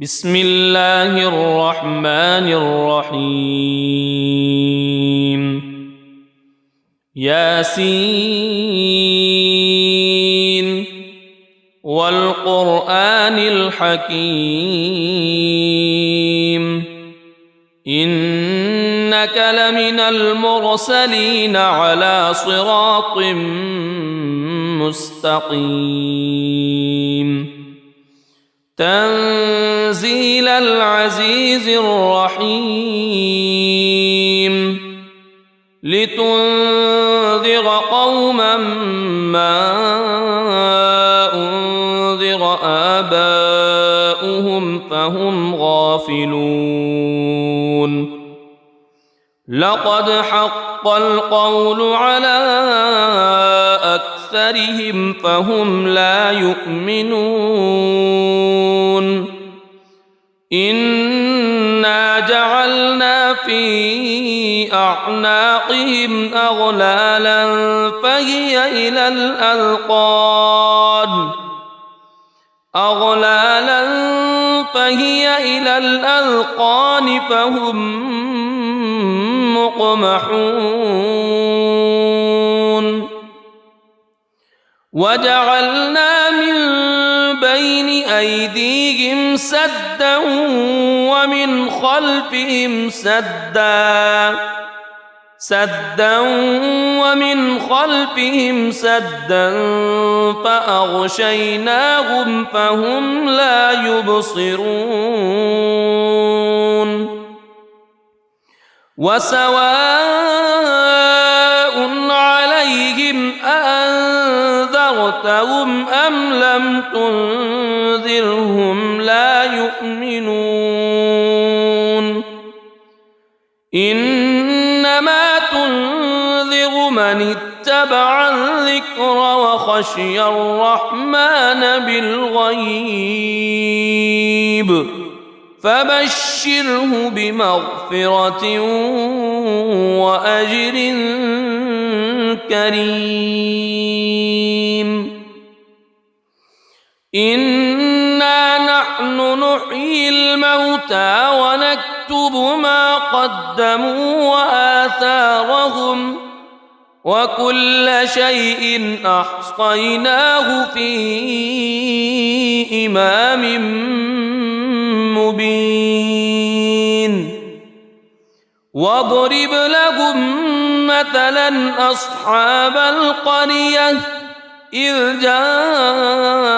بسم الله الرحمن الرحيم ياسين والقرآن الحكيم إنك لمن المرسلين على صراط مستقيم تنزيل العزيز الرحيم لتنذر قوما ما أنذر آباؤهم فهم غافلون لقد حق القول على أكثرهم فهم لا يؤمنون إنا جعلنا في أعناقهم أغلالا فهي إلى الأذقان فهم مقمحون وجعلنا من بين أيديهم سدا ومن خلفهم سدا فأغشيناهم فهم لا يبصرون وسواء عليهم أأنذرتهم أم لم تنذرهم لا يؤمنون إنما تنذر من اتبع الذكر وخشي الرحمن بالغيب فبشره بمغفرة وأجر كريم إنا نحن نحيي الموتى ونكتب ما قدموا وآثارهم وكل شيء أحصيناه في إمام مبين واضرب لهم مثلا أصحاب القرية إذ جاءها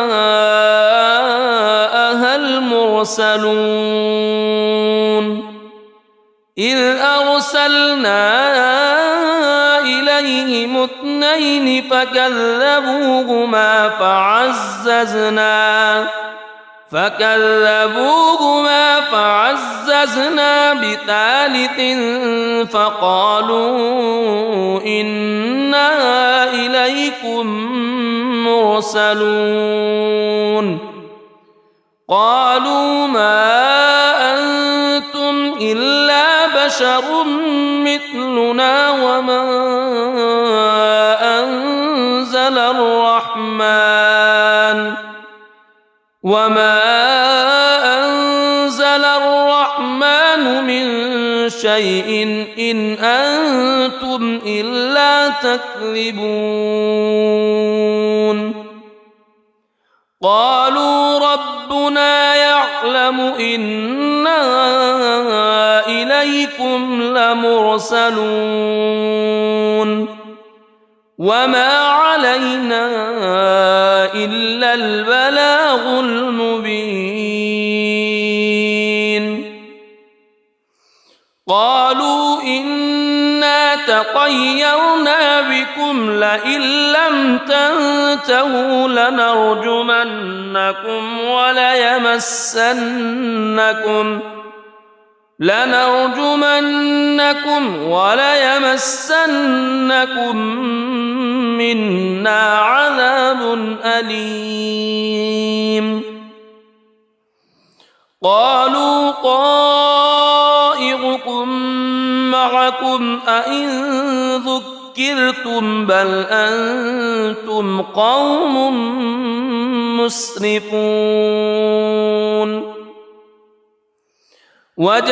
المرسلون إذ أرسلنا إليهم اثنين فكذبوهما فعززنا بثالث فقالوا إنا إليكم مرسلون قالوا ما أنتم إلا بشر مثلنا وما أنزل الرحمن من شيء إن أنتم إلا تكذبون قالوا ربنا يعلم إنا إليكم لمرسلون وما علينا إلا البلاغ المبين قالوا إنا تطيرنا بكم لئن لم تنتهوا لنرجمنكم وليمسنكم منا عذاب أليم قالوا طائركم معكم أئن ذكرتم بل أنتم قوم مسرفون وجاء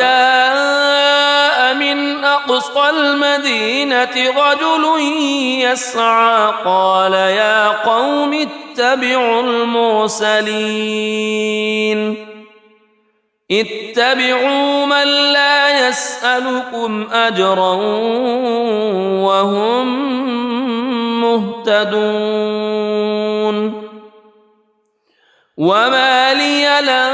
من أقصى المدينة رجل يسعى قال يا قوم اتبعوا المرسلين اتبعوا من لا يسألكم أجرا وهم مهتدون وما لي لا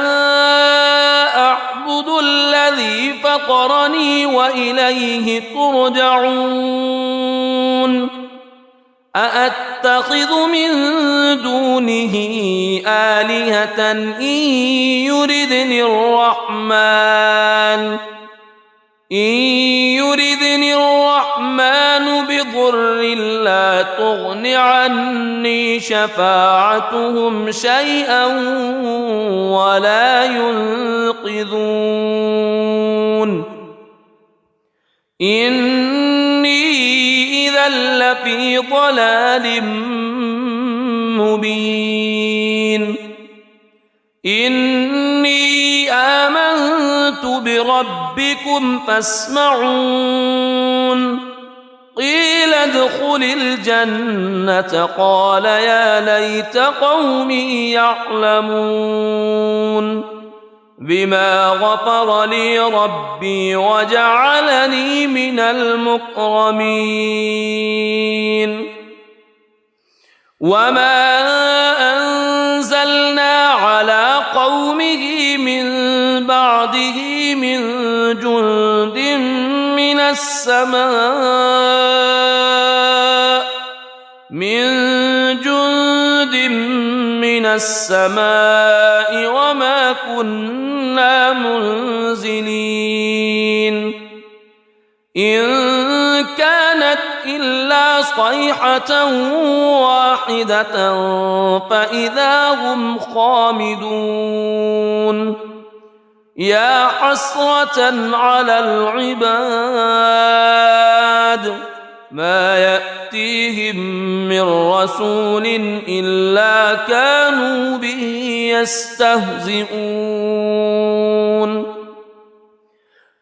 أعبد الذي فطرني وإليه ترجعون أأتخذ من دونه آلهة إن يردني الرحمن بضر لا تغن عني شفاعتهم شيئا ولا ينقذون إني إذا لفي ضلال مبين إني آمنت بربكم فاسمعون قيل ادخل الجنة قال يا ليت قومي يعلمون بما غفر لي ربي وجعلني من المكرمين وما أنزلنا على قومه من بعده من جند من السماء وما كنا منزلين إن كانت إلا صيحة واحدة فإذا هم خامدون يا حسرة على العباد ما يأتيهم من رسول إلا كانوا به يستهزئون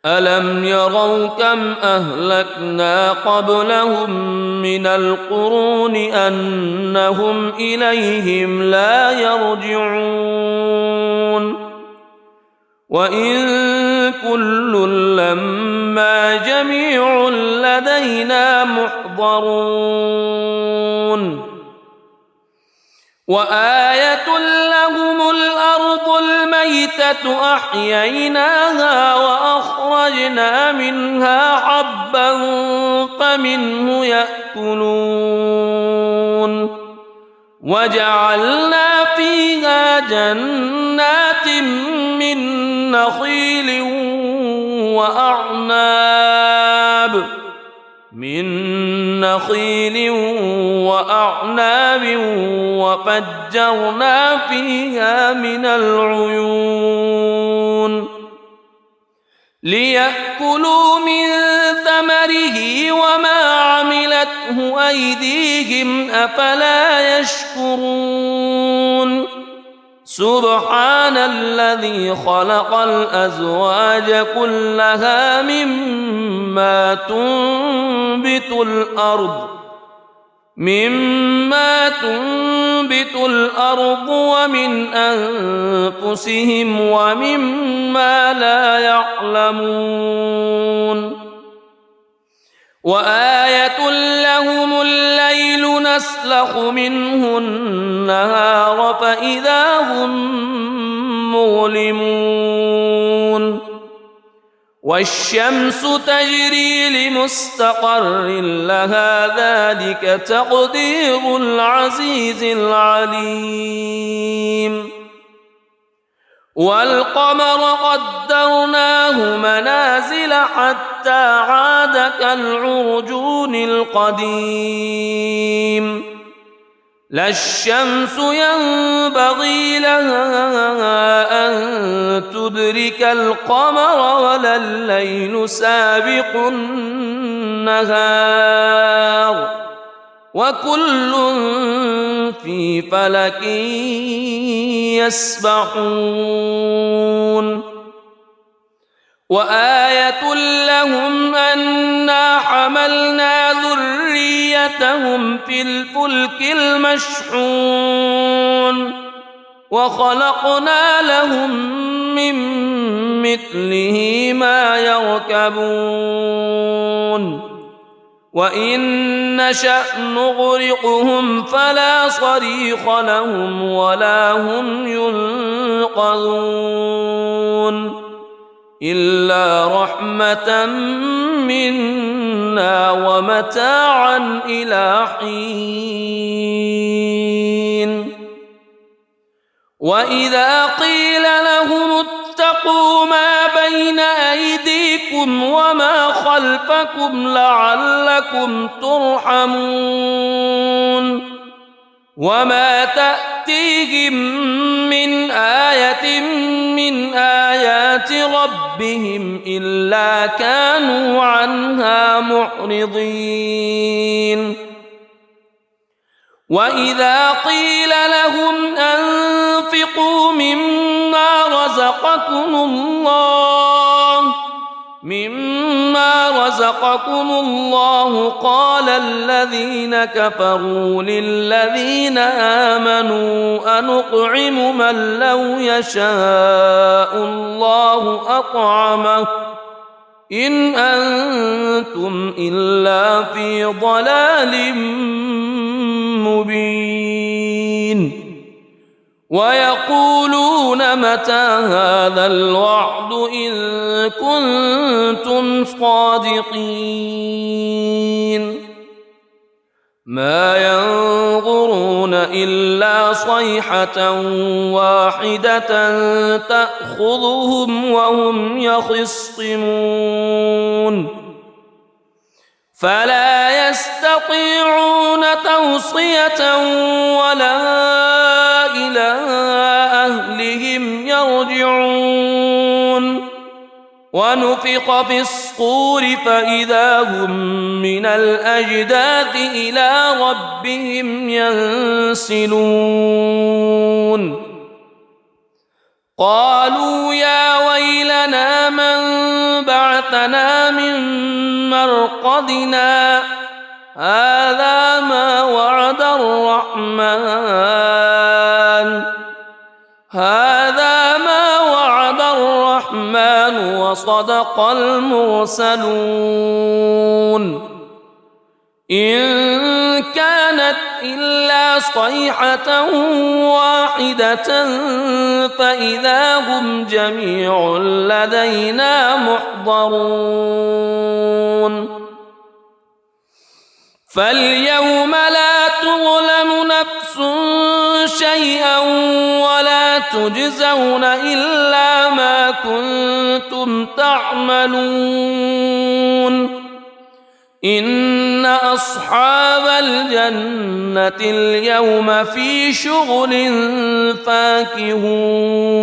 ألم يروا كم أهلكنا قبلهم من القرون أنهم إليهم لا يرجعون وإن كل لما جميع لدينا محضرون وآية لهم الأرض الميتة أحييناها وأخرجنا منها حبا فمنه يأكلون وجعلنا فيها جنات من نخيل وأعناب وفجرنا فيها من العيون ليأكلوا من ثمره وما عملته أيديهم أفلا يشكرون سبحان الذي خلق الأزواج كلها مما تنبت الأرض ومن أنفسهم ومما لا يعلمون وآية لهم الليل نسلخ منه النهار فإذا هم مظلمون والشمس تجري لمستقر لها ذلك تقدير العزيز العليم والقمر قدرناه منازل حتى عاد كالعرجون القديم لا الشمس ينبغي لها أن تدرك القمر ولا الليل سابق النهار وكل في فلك يسبحون وآية لهم أنا حملنا ذريتهم في الفلك المشحون وخلقنا لهم من مثله ما يركبون وإن نشأ نغرقهم فلا صريخ لهم ولا هم ينقذون إلا رحمة منا ومتاعا إلى حين وإذا قيل لهم اتقوا ما بين أيديكم وما خلفكم لعلكم ترحمون وما تأتيهم من آية من آيات ربهم إلا كانوا عنها معرضين وإذا قيل لهم أنفقوا مما رزقكم الله قال الذين كفروا للذين آمنوا أنطعم من لو يشاء الله أطعمه إن أنتم إلا في ضلال مبين ويقولون متى هذا الوعد إن كنتم صادقين ما ينظرون إلا صيحة واحدة تأخذهم وهم يخصمون فلا يستطيعون توصية ولا إلى أهلهم يرجعون ونفخ في الصور فإذا هم من الأجداث إلى ربهم ينسلون قالوا يا ويلنا من بعثنا من مرقدنا هذا ما وعد الرحمن وصدق المرسلون إن كانت إلا صيحة واحدة فإذا هم جميع لدينا محضرون فاليوم لا تظلم نفس شيئا ولا تجزون إلا ما كنتم تعملون إن أصحاب الجنة اليوم في شغل فاكهون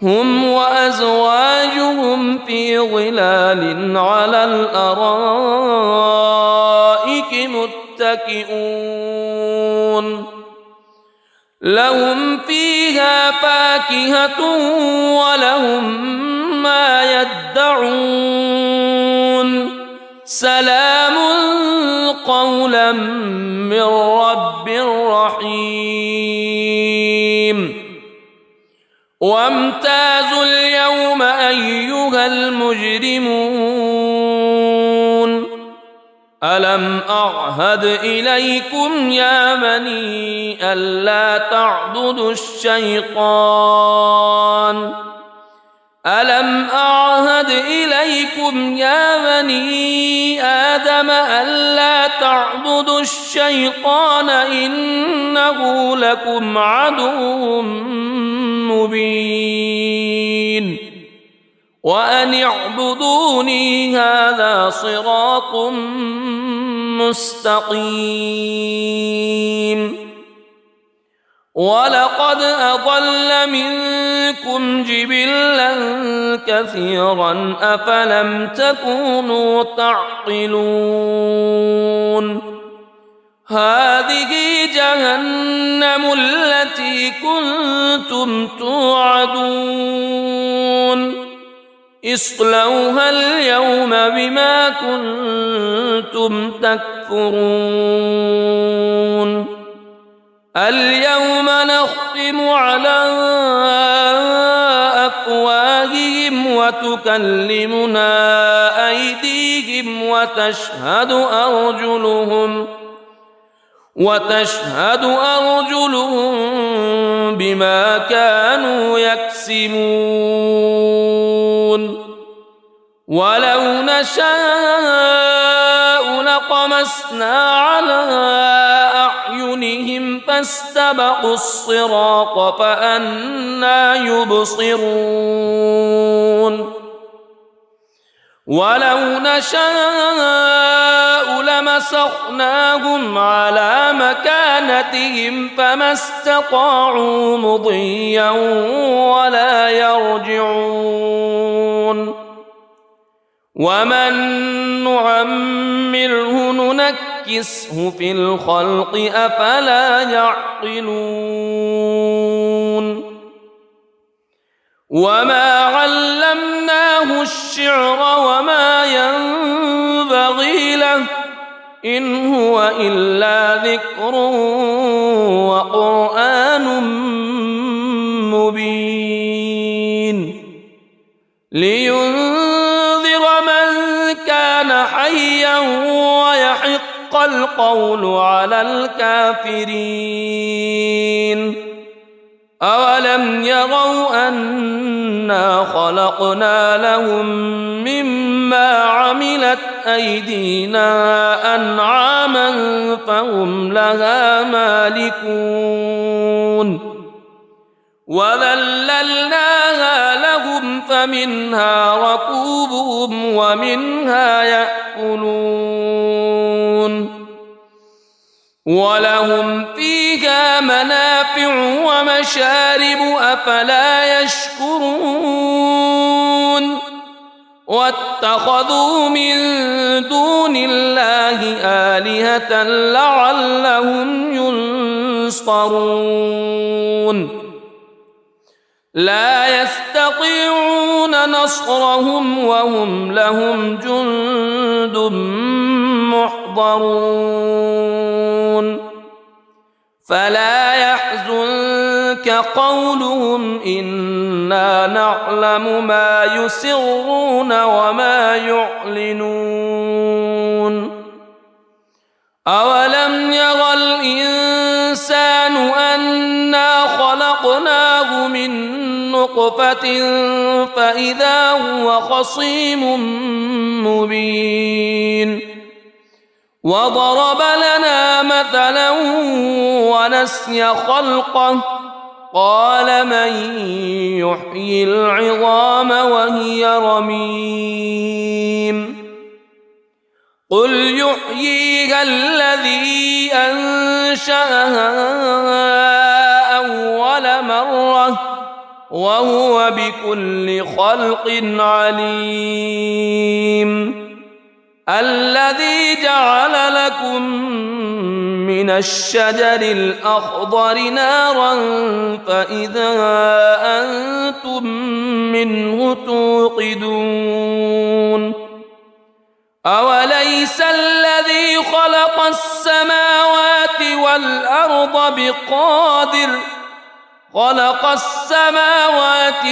هم وأزواجهم في ظلال على الأرائك متكئون لهم فيها فاكهة ولهم ما يدعون سلام قولا من رب رحيم وامتازوا اليوم أيها المجرمون ألم أعهد إليكم يا بني ألا تعبدوا الشيطان ألم أعهد إليكم يا بني آدم ألا تعبدوا الشيطان إنه لكم عدو مبين وأن اعبدوني هذا صراط مستقيم ولقد أضل منكم جبلا كثيرا أفلم تكونوا تعقلون هذه جهنم التي كنتم توعدون اصلوها اليوم بما كنتم تكفرون اليوم نختم على أفواههم وتكلمنا أيديهم وتشهد أرجلهم بما كانوا يكسبون ولو نشاء لطمسنا على أعينهم فاستبقوا الصراط فأنى يبصرون ولو نشاء لمسخناهم على مكانتهم فما استطاعوا مضيا ولا يرجعون ومن نعمره ننكسه في الخلق أفلا يعقلون وما علمناه الشعر وما ينبغي له إن هو إلا ذكر وقرآن مبين لينذر من كان حيا ويحق القول على الكافرين أولم يروا أنا خلقنا لهم مما عملت أيدينا أنعاما فهم لها مالكون وذللناها لهم فمنها ركوبهم ومنها يأكلون ولهم فيها منافع ومشارب أفلا يشكرون واتخذوا من دون الله آلهة لعلهم ينصرون لا يستطيعون نصرهم وهم لهم جند محضرون فلا يحزنك قولهم إنا نعلم ما يسرون وما يعلنون أولم ير الإنسان أنا خلقناه من نطفة فإذا هو خصيم مبين وضرب لنا مثلا ونسي خلقه قال من يحيي العظام وهي رميم قل يحييها الذي أنشأها أول مرة وهو بكل خلق عليم الذي جعل لكم من الشجر الأخضر نارا فإذا أنتم منه توقدون أوليس الذي خلق السماوات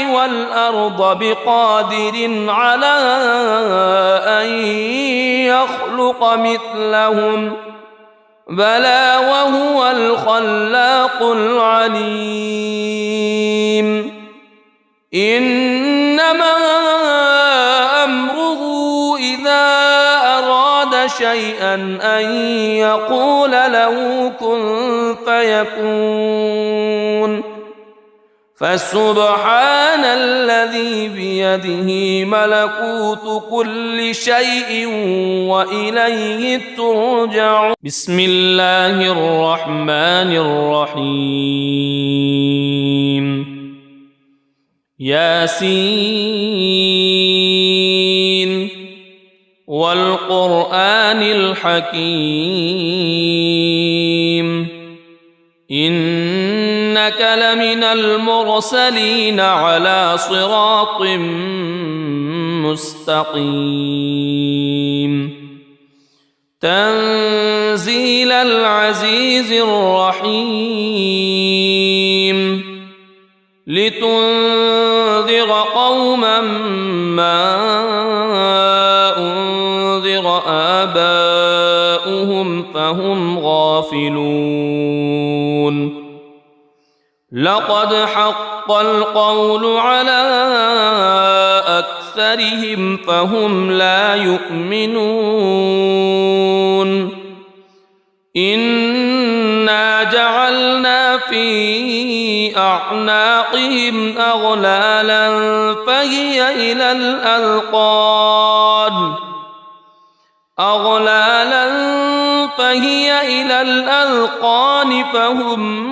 والأرض بقادر على أن يخلق مثلهم بلى وهو الخلاق العليم إنما أمره إذا أراد شيئا أن يقول له كن فيكون فسبحان الذي بيده ملكوت كل شيء وإليه ترجعون بسم الله الرحمن الرحيم ياسين والقرآن الحكيم إنك لمن المرسلين على صراط مستقيم تنزيل العزيز الرحيم لتنذر قوما ما أنذر آباؤهم فهم غافلون لقد حق القول على أكثرهم فهم لا يؤمنون إنا جعلنا في أعناقهم أغلالا فهي إلى الأذقان فهم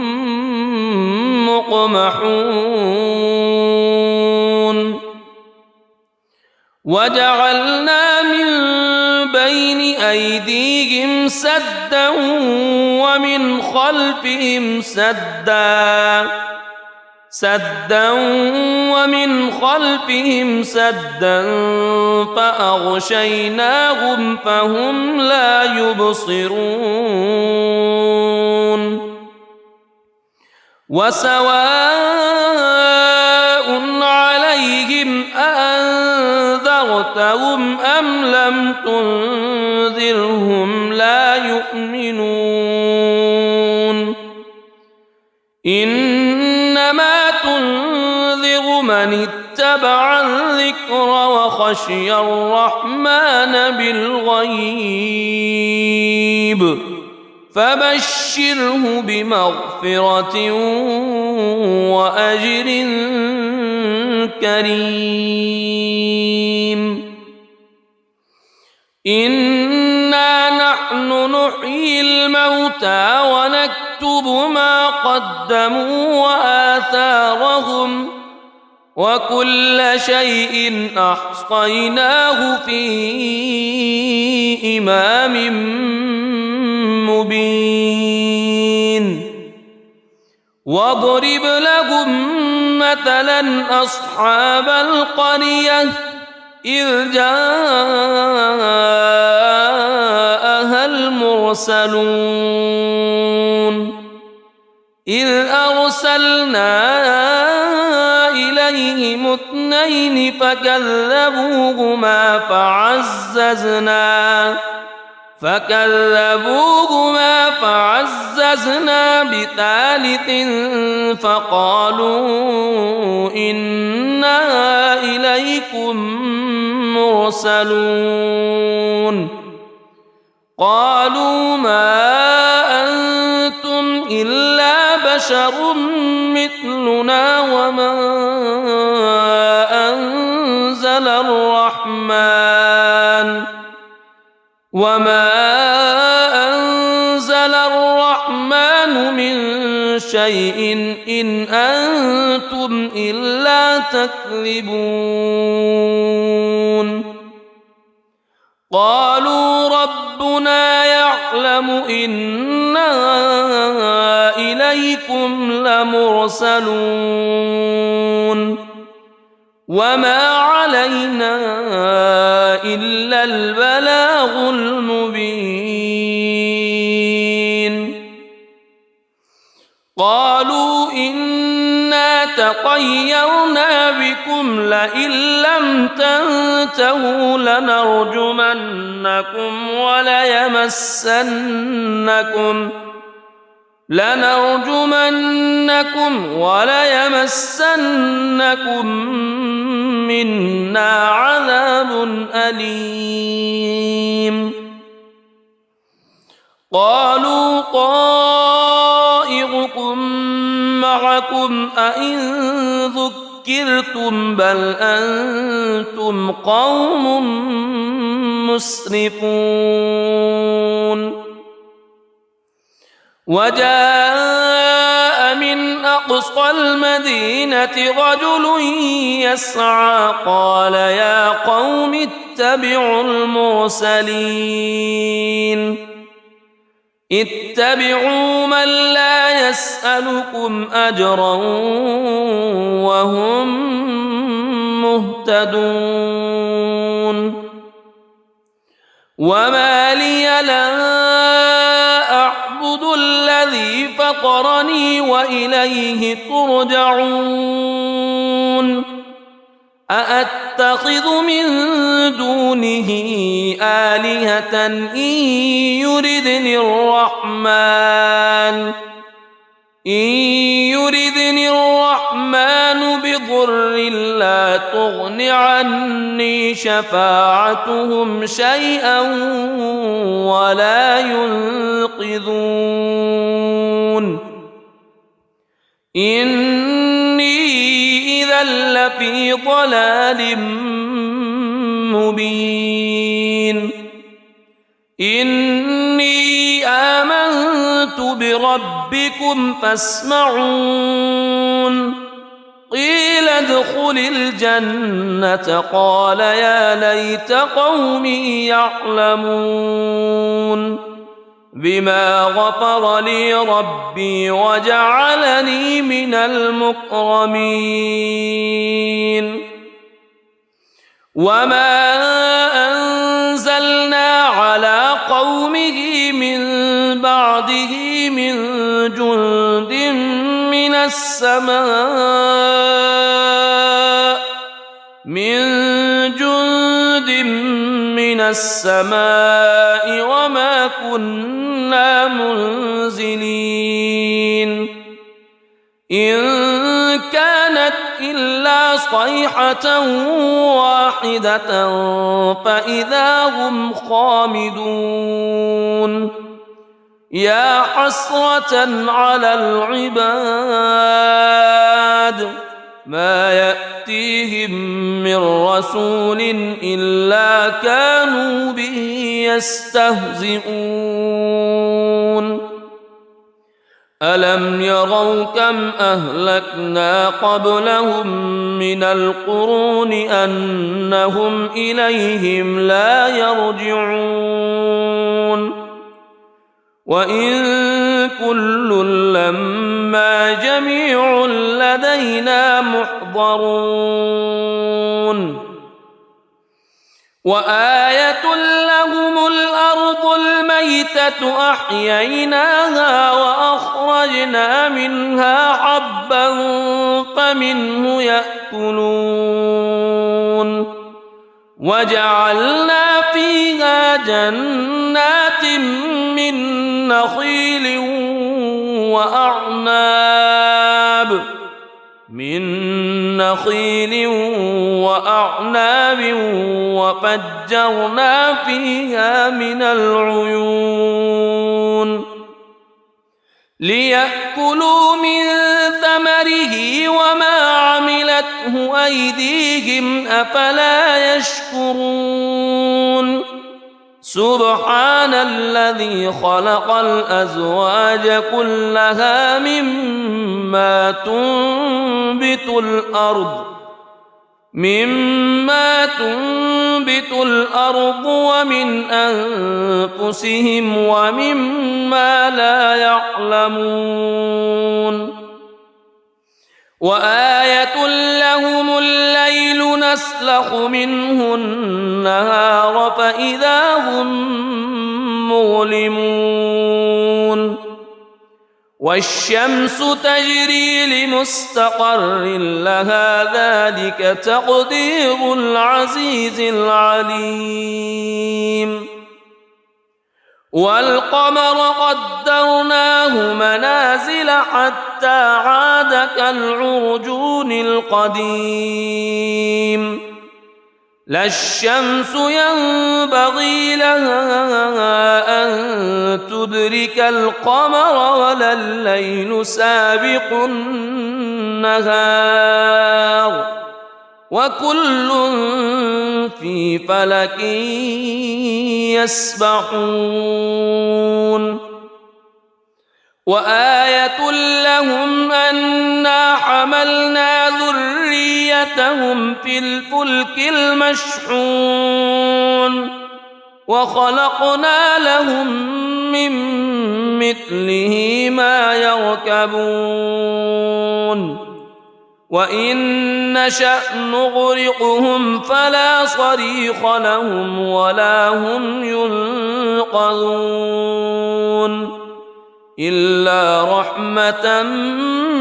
مقمحون وجعلنا من بين أيديهم سدا ومن خلفهم سدا فأغشيناهم فهم لا يبصرون وسواء عليهم أأنذرتهم أم لم تنذرهم لا يؤمنون إنما تنذر من اتبع الذكر وخشي الرحمن بالغيب فبشره بمغفرة وأجر كريم إنا نحن نحيي الموتى ونكتب ما قدموا وآثارهم وكل شيء أحصيناه في إمام مبين واضرب لهم مثلا أصحاب القرية إذ جاءها المرسلون إذ أرسلنا إليهم اثنين فكذبوهما فعززنا بثالث فقالوا إنا إليكم مرسلون قالوا ما أنتم إلا بشر مثلنا وما أنزل الرحمن من شيء إن أنتم إلا تكذبون قالوا ربنا يعلم إنا إليكم لمرسلون وما علينا إلا البلاغ المبين قالوا إنا تطيرنا بكم لئن لم تنتهوا لنرجمنكم وليمسنكم منا عذاب أليم قالوا طائركم معكم أئن ذكرتم بل أنتم قوم مسرفون وجاء من أقصى المدينة رجل يسعى قال يا قوم اتبعوا من لا يسألكم أجرا وهم مهتدون مهتدون وما لي لا أعبد الذي فطرني وإليه ترجعون أأتخذ من دونه آلهة إن يردني الرحمن بضر لا تغن عني شفاعتهم شيئا ولا ينقذون إني إذا لفي ضلال مبين إني آمنت بربكم فاسمعون قيل ادخل الجنة قال يا ليت قومي يعلمون بما غفر لي ربي وجعلني من المكرمين وما أنزلنا على قومه من بعده من جند من السماء وما كنا منزلين إن كانت إلا صيحة واحدة فإذا هم خامدون يا حسرة على العباد ما يأتيهم من رسول إلا كانوا به يستهزئون ألم يروا كم أهلكنا قبلهم من القرون أنهم إليهم لا يرجعون وإن كل لما جميع لدينا محضرون وآية لهم الأرض الميتة أحييناها وأخرجنا منها حبا فمنه يأكلون وجعلنا فيها جنات من نخيل وأعناب وفجرنا فيها من العيون ليأكلوا من ثمره وما عملته أيديهم أفلا يشكرون سبحان الذي خلق الأزواج كلها مما تنبت الأرض ومن أنفسهم ومما لا يعلمون وآية لهم الليل نسلخ منه النهار فإذا هم مظلمون والشمس تجري لمستقر لها ذلك تقدير العزيز العليم والقمر قدرناه منازل حتى عاد كالعرجون القديم لا الشمس ينبغي لها أن تدرك القمر ولا الليل سابق النهار وكل في فلك يسبحون وآية لهم أنا حملنا ذريتهم في الفلك المشحون وخلقنا لهم من مثله ما يركبون وإن نشأ نغرقهم فلا صريخ لهم ولا هم ينقذون إلا رحمة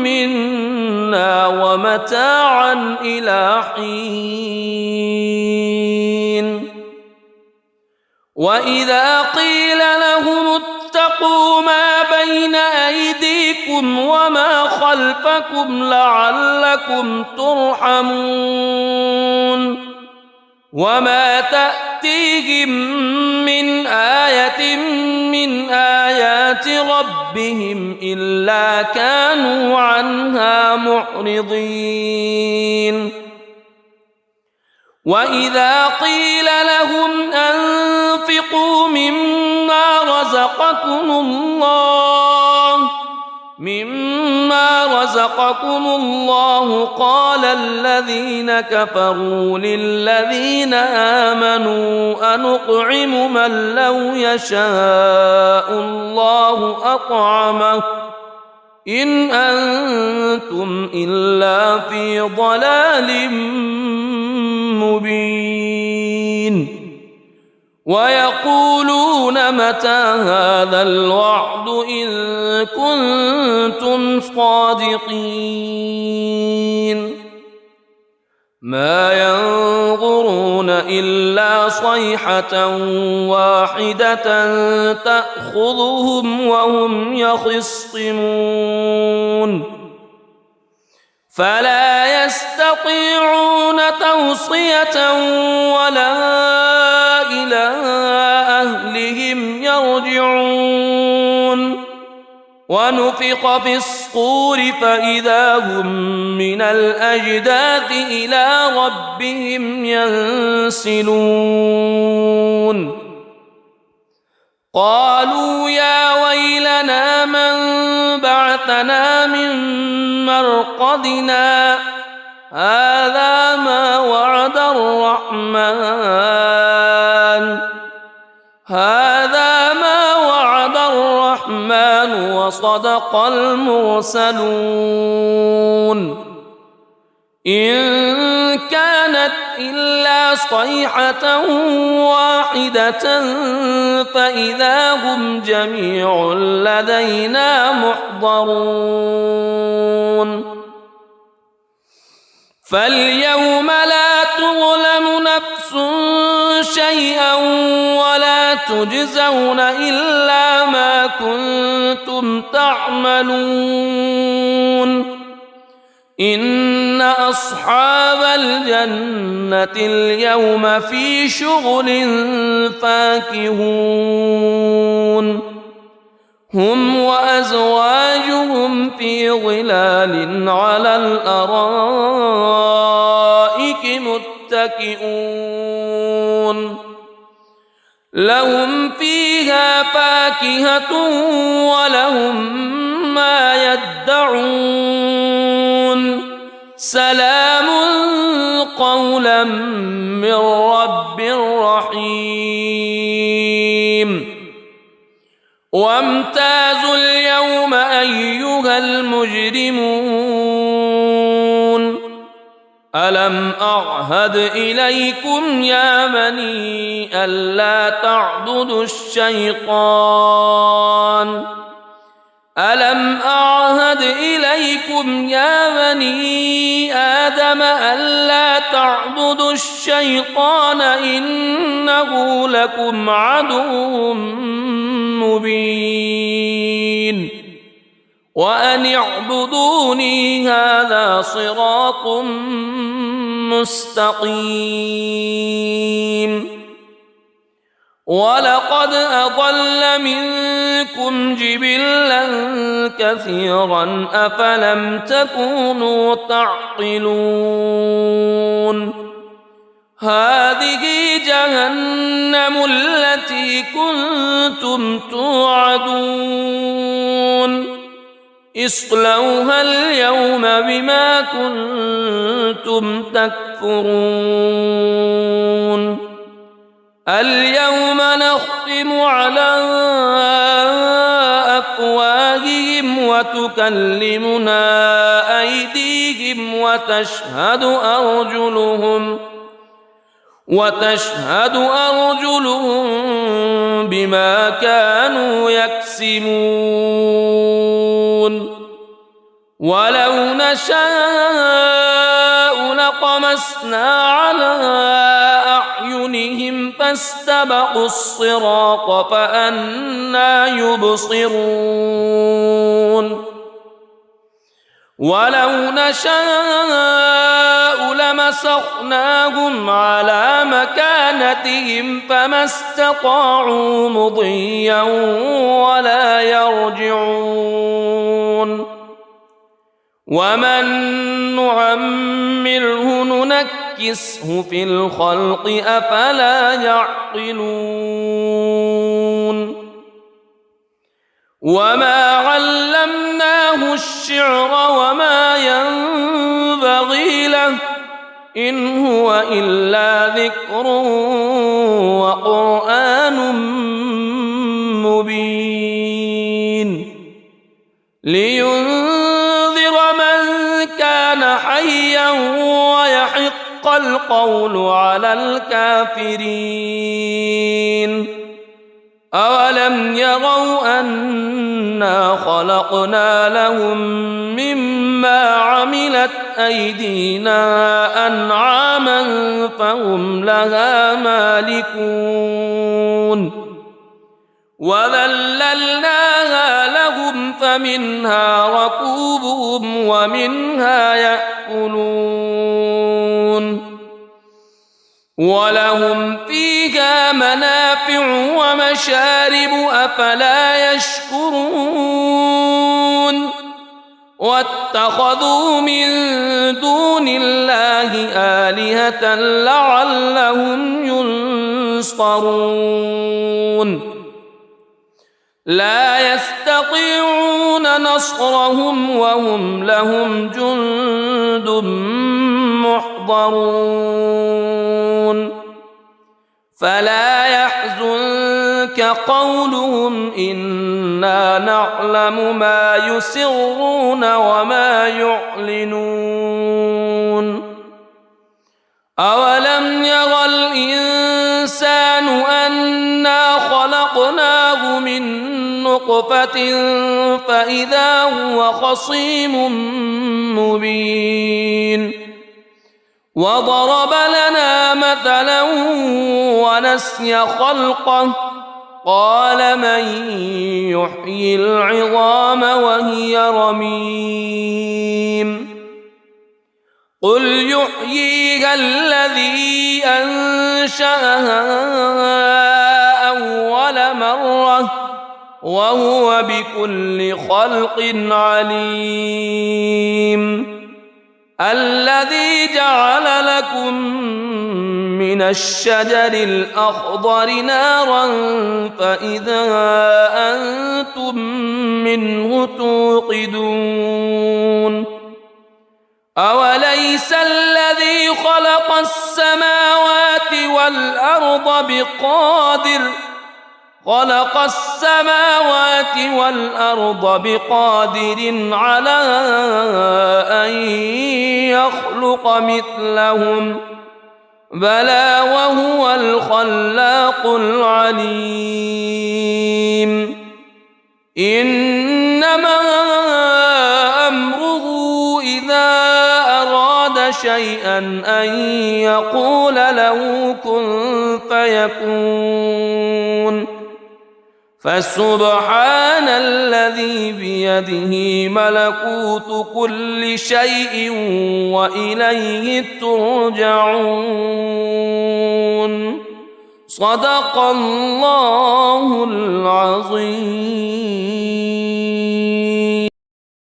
منا ومتاعا إلى حين وإذا قيل لهم اتقوا ما بين أيديكم وما خلفكم لعلكم ترحمون وما تأتيهم من آية من آيات ربهم إلا كانوا عنها معرضين وإذا قيل لهم أنفقوا مما رزقكم الله قال الذين كفروا للذين آمنوا أنطعم من لو يشاء الله أطعمه إن أنتم إلا في ضلال مبين ويقولون متى هذا الوعد إن كنتم صادقين ما ينظرون إلا صيحة واحدة تأخذهم وهم يخصمون فلا يستطيعون توصية ولا إلى أهلهم يرجعون ونفخ في الصور فإذا هم من الأجداث إلى ربهم ينسلون قالوا يا ويلنا من بعثنا من مرقدنا هذا ما وعد الرحمن وصدق المرسلون إن كانت إلا صيحة واحدة فإذا هم جميع لدينا محضرون فاليوم لا تظلم نفس شيئا ولا تجزون إلا ما كنتم تعملون إن أصحاب الجنة اليوم في شغل فاكهون هم وأزواجهم في ظلال على الأرائك متكئون لهم فيها فاكهة ولهم ما يدعون سلام قولا من رب رحيم وامتازوا اليوم أيها المجرمون ألم أعهد إليكم يا بني ألا تعبدوا الشيطان ألم أعهد إليكم يا بني آدم ألا تعبدوا الشيطان إنه لكم عدو مبين وأن اعبدوني هذا صراط مستقيم ولقد أضل منكم جبلا كثيرا أفلم تكونوا تعقلون هذه جهنم التي كنتم توعدون اصلوها اليوم بما كنتم تكفرون اليوم نختم على أفواههم وتكلمنا أيديهم وتشهد أرجلهم بما كانوا يكسبون ولو نشاء لطمسنا على أعينهم فاستبقوا الصراط فأنى يبصرون ولو نشاء لمسخناهم على مكانتهم فما استطاعوا مضيا ولا يرجعون ومن نعمره ننكسه في الخلق أفلا يعقلون وما علمناه الشعر وما ينبغي له إن هو إلا ذكر وقرآن مبين لينذر من كان حيا ويحق القول على الكافرين أولم يروا أنا خلقنا لهم مما عملت أيدينا أنعاما فهم لها مالكون وذللناها لهم فمنها ركوبهم ومنها يأكلون ولهم فيها منافع ومشارب أفلا يشكرون واتخذوا من دون الله آلهة لعلهم ينصرون لا يستطيعون نصرهم وهم لهم جند محضرون فلا يحزنك قولهم إنا نعلم ما يسرون وما يعلنون أولم ير الإنسان أنا خلقناه من نطفة فإذا هو خصيم مبين وضرب لنا مثلا ونسي خلقه قال من يحيي العظام وهي رميم قل يحييها الذي أنشأها أول مرة وهو بكل خلق عليم الذي جعل لكم من الشجر الأخضر نارا فإذا أنتم منه توقدون أوليس الذي خلق السماوات والأرض بقادر على أن يخلق مثلهم بلى وهو الخلاق العليم إنما أمره إذا أراد شيئا أن يقول له كن فيكون فسبحان الذي بيده ملكوت كل شيء وإليه ترجعون صدق الله العظيم.